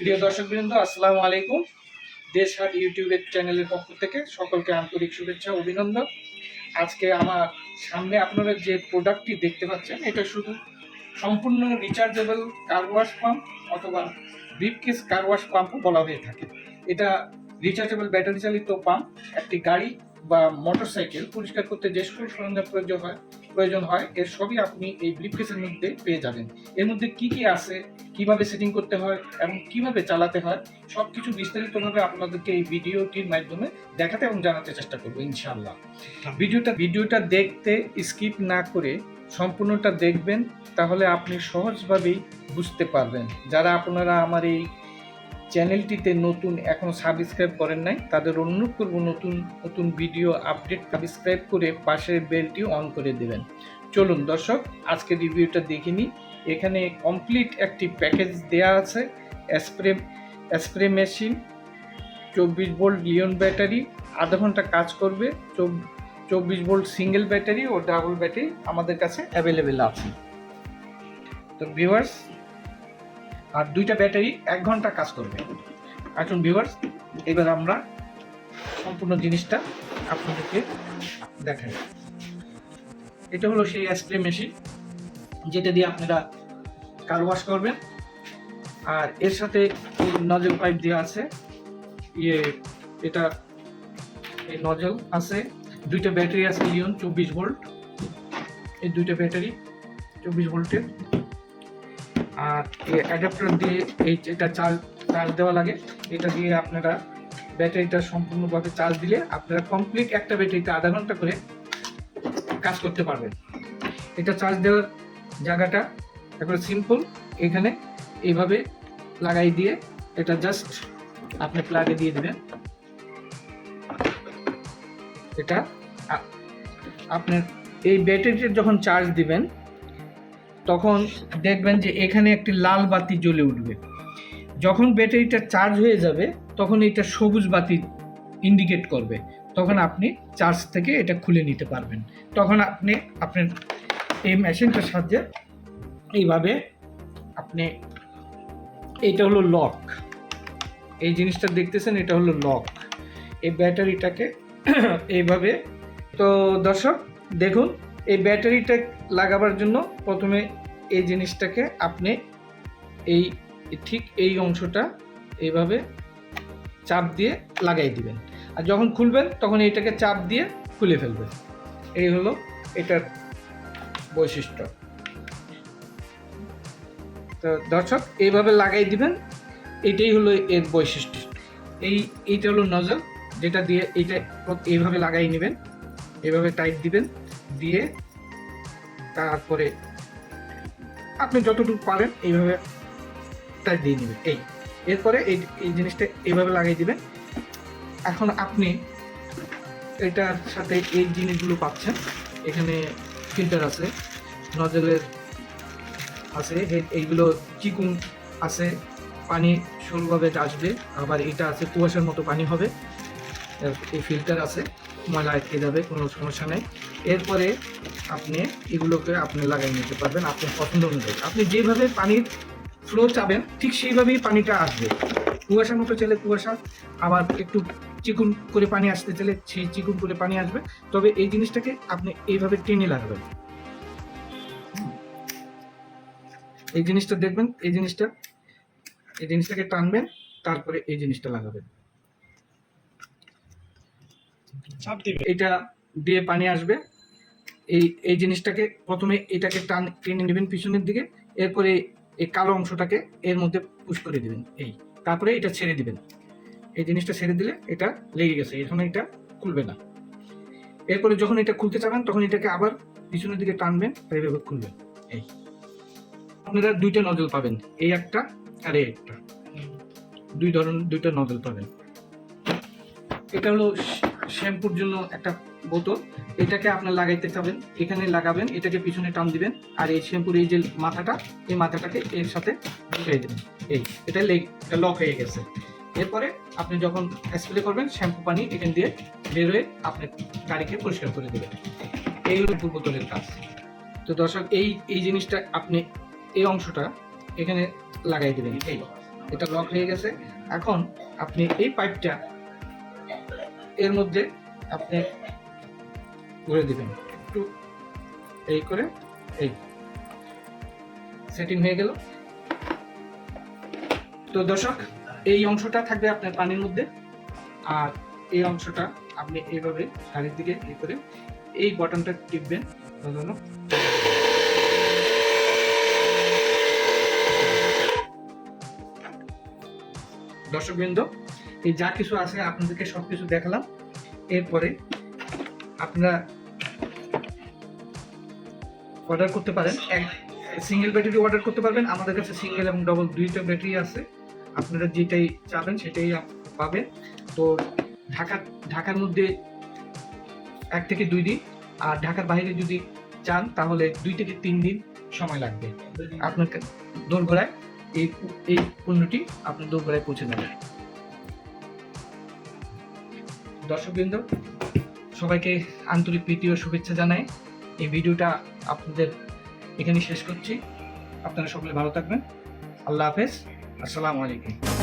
প্রিয় দর্শকবৃন্দ, আসসালামু আলাইকুম। দেশহাট ইউটিউবের চ্যানেলের পক্ষ থেকে সকলকে আন্তরিক শুভেচ্ছা অভিনন্দন। আজকে আমার সামনে আপনারা যে প্রোডাক্টটি দেখতে পাচ্ছেন, এটা শুধু সম্পূর্ণ রিচার্জেবল কার ওয়াশ পাম্প অথবা ব্রিফকেস কার ওয়াশ পাম্পও বলা হয়ে থাকে। এটা রিচার্জেবল ব্যাটারি চালিত পাম্প। একটি গাড়ি বা মোটরসাইকেল পরিষ্কার করতে যে সকল সরঞ্জাম প্রয়োজন হয় এর সবই আপনি এই ব্রিফকেসের মধ্যে পেয়ে যাবেন। এর মধ্যে কি কি আছে, কিভাবে সেটিং করতে হয় এবং কিভাবে চালাতে হয় সবকিছু বিস্তারিতভাবে আপনাদেরকে এই ভিডিওটির মাধ্যমে দেখাতে এবং জানাতে চেষ্টা করবো ইনশাআল্লাহ। ভিডিওটা দেখতে স্কিপ না করে সম্পূর্ণটা দেখবেন, তাহলে আপনি সহজভাবেই বুঝতে পারবেন। যারা আপনারা আমার এই চ্যানেলটিতে নতুন, এখনো সাবস্ক্রাইব করেন নাই, তাদের অনুরোধ করব নতুন নতুন ভিডিও আপডেট সাবস্ক্রাইব করে পাশের বেলটি অন করে দেবেন। চলুন দর্শক, আজকে রিভিউটা দেখে নিই। এখানে কমপ্লিট একটি প্যাকেজ দেয়া আছে। Spray machine, 24 volt Li-ion battery, আধা ঘন্টা কাজ করবে। 24 ভোল্ট সিঙ্গেল ব্যাটারি ও ডাবল ব্যাটারি আমাদের কাছে অ্যাভেলেবেল আছে। তো ভিউয়ার্স, আর দুইটা ব্যাটারি 1 ঘন্টা কাজ করবে। এখন ভিউয়ার্স, এবার আমরা সম্পূর্ণ জিনিসটা আপনাদেরকে দেখাই। এটা হলো সেই স্প্রে মেশিন যেটা দিয়ে আপনারা কার ওয়াশ করবেন। আর এর সাথে নজল পাইপ দেওয়া আছে, এটা এই নজল আছে। দুইটা ব্যাটারি আছে লিওন 24 ভোল্ট, এই দুইটা ব্যাটারি 24 ভোল্টের। আর এই অ্যাডাপ্টার দিয়ে এটা চার্জ দেওয়া লাগে। এটা দিয়ে আপনারা ব্যাটারিটা সম্পূর্ণভাবে চার্জ দিলে আপনারা কমপ্লিট একটা ব্যাটারিতে আধা ঘন্টা করে কাজ করতে পারবেন। এটা চার্জ দেওয়ার জায়গাটা একবার সিম্পল, এখানে এইভাবে লাগাই দিয়ে এটা জাস্ট আপনি প্লাগে দিয়ে দেবেন। এটা আপনার এই ব্যাটারিটা যখন চার্জ দিবেন তখন দেখবেন যে এখানে একটি লাল বাতি জ্বলে উঠবে। যখন ব্যাটারিটা চার্জ হয়ে যাবে তখন এটা সবুজ বাতি ইন্ডিকেট করবে, তখন আপনি চার্জ থেকে এটা খুলে নিতে পারবেন। তখন আপনি আপনার এই মেশিনটার সাহায্যে এইভাবে আপনি, এইটা হলো লক, এই জিনিসটা দেখতেছেন, এটা হলো লক এই ব্যাটারিটাকে এইভাবে। তো দর্শক দেখুন, এই ব্যাটারিটা লাগাবার জন্য প্রথমে এই জিনিসটাকে আপনি ঠিক এই অংশটা এইভাবে চাপ দিয়ে লাগাই দিবেন। আর যখন খুলবেন তখন এইটাকে চাপ দিয়ে খুলে ফেলবেন। এই হলো এটার বৈশিষ্ট্য। তো দর্শক, এইভাবে লাগাই দিবেন, এইটাই হলো এর বৈশিষ্ট্য। এইটা হলো নজল, যেটা দিয়ে এইটা এইভাবে লাগাই নেবেন, এইভাবে টাইট দিবেন, দিয়ে তারপরে আপনি যতটুকু পারেন এইভাবে টাইট দিয়ে নেবেন। এরপরে এই জিনিসটা এইভাবে লাগাই দিবেন। এখন আপনি এটার সাথে এই জিনিসগুলো পাচ্ছেন, এখানে ফিল্টার আছে, নজলের আছে, এইগুলো চিকুন আছে, পানি সরুভাবে আসবে। আবার এটা আছে কুয়াশার মতো পানি হবে। এই ফিল্টার আছে, ময়লা আটকে যাবে, কোনো সমস্যা নেই। এরপরে আপনি এগুলোকে আপনি লাগাই নিতে পারবেন আপনার পছন্দ অনুযায়ী। আপনি যেভাবে পানির ফ্লো চাবেন ঠিক সেইভাবেই পানিটা আসবে। কুয়াশার মতো চাইলে কুয়াশা, আবার একটু চিকুন করে পানি আসতে চাইলে সেই চিকুন করে পানি আসবে। তবে এই জিনিসটাকে আপনি এইভাবে টেনে লাগাবেন। এই জিনিসটা দেখবেন, এই জিনিসটাকে টানবেন, তারপরে এই জিনিসটা লাগাবেন, চাপ দিবেন, এটা দিয়ে পানি আসবে। এই জিনিসটাকে প্রথমে এটাকে টেনে নেবেন পিছনের দিকে, এরপরে এই কালো অংশটাকে এর মধ্যে পুশ করে দিবেন, তারপরে এটা ছেড়ে দিবেন। এই জিনিসটা ছেড়ে দিলে এটা লেগে গেছে, এখন এটা খুলবে না। এরপরে যখন এটা খুলতে চাবেন তখন এটাকে আবার পিছনের দিকে টানবেন, এইভাবে খুলবেন। আপনারা দুইটা নজল পাবেন, এই একটা আর এই একটা, দুইটা নজল পাবেন। এটা হলো শ্যাম্পুর জন্য একটা বোতল, এটাকে আপনার লাগাইতে চাবেন, এখানে লাগাবেন, এটাকে পিছনে টান দিবেন, আর এই শ্যাম্পুর এই যে মাথাটা, এই মাথাটাকে এর সাথে ঢুকিয়ে দেবেন। এটা লক হয়ে গেছে। এরপরে আপনি যখন স্প্রে করবেন শ্যাম্পু পানি এখান দিয়ে বের হয়ে আপনার গাড়িকে পরিষ্কার করে দেবেন। এই হলো বোতলের কাজ। তো দর্শক, এই জিনিসটা আপনি এই অংশটা এখানে লাগাই দেবেন। এটা লক হয়ে গেছে। এখন আপনি এই পাইপটা এর মধ্যে আপনি ঘুরে দিবেন একটু, এই করে এই সেটিং হয়ে গেল। তো দর্শক, এই অংশটা থাকবে আপনার পানির মধ্যে, আর এই অংশটা আপনি এইভাবে চারির দিকে এই করে এই বাটনটা টিপবেন। দর্শকবৃন্দ, এই যা কিছু আছে আপনাদেরকে সবকিছু দেখালাম। এরপরে আপনারা অর্ডার করতে পারেন, সিঙ্গেল ব্যাটারি অর্ডার করতে পারবেন। আমাদের কাছে সিঙ্গেল এবং ডবল দুইটা ব্যাটারি আছে, আপনারা যেটাই চাবেন সেটাই পাবেন। তো ঢাকার মধ্যে 1 থেকে 2 দিন, আর ঢাকার বাইরে যদি চান তাহলে 2 থেকে 3 দিন সময় লাগবে। আপনার দোরগোড়ায় এই পণ্যটি আপনার দোরগোড়ায় পৌঁছে যাবে। দর্শকবৃন্দ, সবাইকে আন্তরিক প্রীতি ও শুভেচ্ছা জানাই। এই ভিডিওটা আপনাদের এখানে শেষ করছি। আপনারা সকলে ভালো থাকবেন। আল্লাহ হাফেজ। আসসালামু আলাইকুম।